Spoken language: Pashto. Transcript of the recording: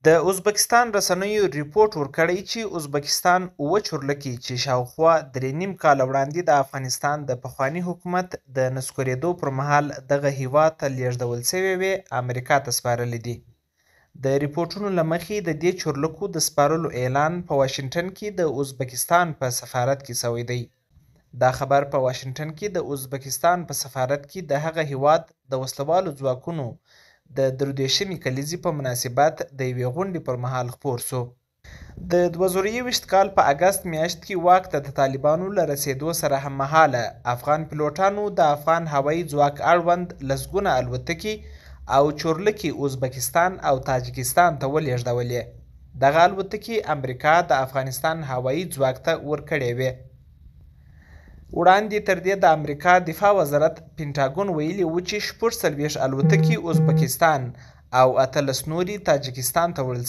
د ازبکستان رسنیو ریپورټ ورکړی چې ازبکستان 7 چورلکې چې شاوخوا 3.5 کاله وړاندې د افغانستان د پخواني حکومت د نسکورېدو پر مهال دغه هیواد ته لیږدول شوې وې امریکا ته سپارلې دي. د ریپورټونو له مخې د دې چورلکو د سپارلو اعلان په واشنګټن کې د ازبکستان په سفارت کې شوی دی. دا خبر په واشنګټن کې د ازبکستان په سفارت کې د هغه هیواد د وسلوالو ځواکونو د 23مې کلیزې په مناسبت د یوې غونډې پر مهال خپور شو. د 2021 کال په اګست میاشت کې واک ته د طالبانو له رسېدو سره هممهاله افغان پیلوټانو د افغان هوایي ځواک اړوند لسګونه الوتکې او چورلکې ازبکستان او تاجکستان ته ولېږدولې. دغه الوتکې امریکا د افغانستان هوایي ځواک ته ورکړې وې. وړاندې تر دې د امریکا دفاع وزارت پینټاګون ویلي و چې 46 الوتکې ازبکستان او 18 نورې تاجکستان ته وړل